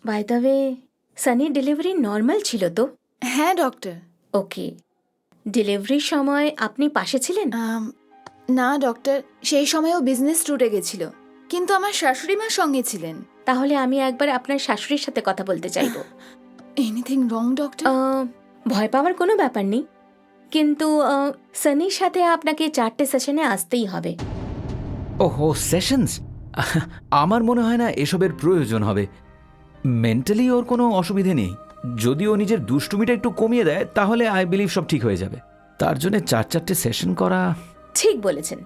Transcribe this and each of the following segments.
By the way, সানির delivery normal ছিল তো? হ্যাঁ ডক্টর। ওকে, ডেলিভারির সময় আপনি পাশে ছিলেন? না ডক্টর, সেই সময়ও বিজনেস ট্যুরে গেছিল, কিন্তু আমার শাশুড়ি মা সঙ্গে ছিলেন। তাহলে আমি একবার আপনার শাশুড়ির সাথে কথা বলতে চাইবো। Anything wrong doctor? ভয় পাওয়ার কোনো ব্যাপার নেই, কিন্তু সানির সাথে আপনাকে 4টে সেশনে আসতেই হবে। ওহো, সেশনস? আমার মনে হয় না এসবের প্রয়োজন হবে। মেন্টালি ওর কোনো অসুবিধে নেই। যদি ও নিজের দুষ্টুমিটা একটু কমিয়ে দেয় তাহলে আই বিলিভ সব ঠিক হয়ে যাবে। তার জন্য 4-4টে সেশন করা। ঠিক বলেছেন।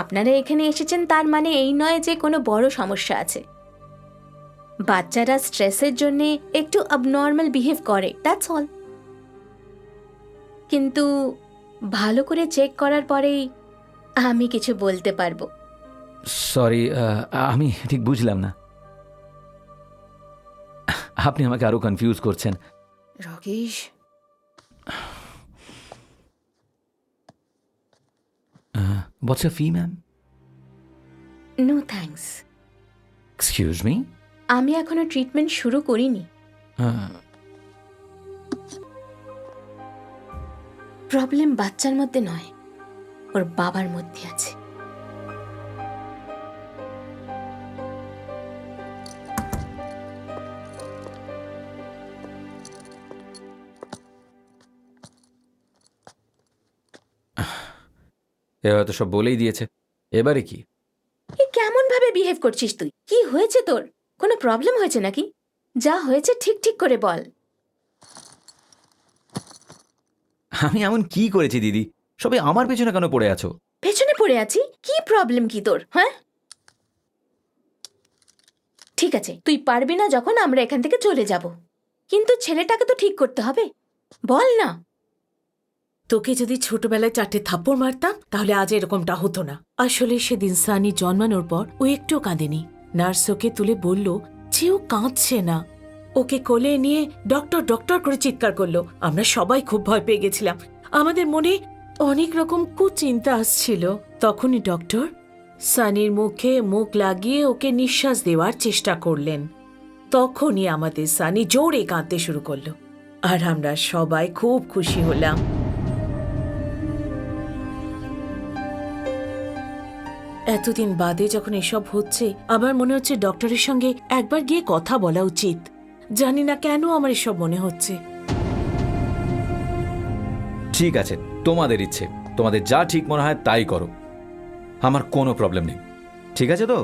আপনারা এখানে এসেছেন তার মানে এই নয় যে কোনো বড় সমস্যা আছে। বাচ্চারা স্ট্রেসের জন্য একটু অ্যাবনর্মাল বিহেভ করে, দ্যাটস অল। কিন্তু ভালো করে চেক করার পরেই আমি কিছু বলতে পারবো। সরি, আমি ঠিক বুঝলাম না। আপনি আমাকে আরো কনফিউজ করছেন। Rakesh, what's your fee ma'am? No thanks. Excuse me? আমি এখনো ট্রিটমেন্ট শুরু করিনি। প্রবলেম বাচ্চার মধ্যে নয়, ওর বাবার মধ্যে আছে। এ হয়তো সব বলেই দিয়েছে, এবারে কি? এ কেমন ভাবে বিহেভ করছিস তুই? কি হয়েছে তোর? কোনো প্রবলেম হয়েছে নাকি? যা হয়েছে ঠিক ঠিক করে বল। আমি এমন কি করেছি দিদি? সবাই আমার পেছনে কেন পড়ে আছো? পেছনে পড়ে আছি? কি প্রবলেম কি তোর? হ্যাঁ, ঠিক আছে, তুই পারবি না যখন আমরা এখান থেকে চলে যাব, কিন্তু ছেলেটাকে তো ঠিক করতে হবে। বল না। তোকে যদি ছোটবেলায় 4টে থাপ্পড় মারতাম তাহলে আজ এরকমটা হতো না। আসলে সেদিন সানি জন্মানোর পর ও একটু কাঁদেনি। নার্স ওকে তুলে বলল যে ও কাঁদছে না। ওকে কোলে নিয়ে ডক্টর ডক্টর করে চিৎকার করলো। আমরা সবাই খুব ভয় পেয়ে গেছিলাম। আমাদের মনে অনেক রকম কুচিন্তা আসছিল। তখনই ডক্টর সানির মুখে মুখ লাগিয়ে ওকে নিঃশ্বাস দেওয়ার চেষ্টা করলেন। তখনই আমাদের সানি জোরে কাঁদতে শুরু করলো, আর আমরা সবাই খুব খুশি হলাম। এতদিন বাদে যখন এসব হচ্ছে, আমার মনে হচ্ছে ডক্টরের সঙ্গে একবার গিয়ে কথা বলা উচিত। জানি না কেন আমার এসব মনে হচ্ছে। ঠিক আছে, তোমাদের ইচ্ছে, তোমাদের যা ঠিক মনে হয় তাই করো, আমার কোনো প্রবলেম নেই। ঠিক আছে তো?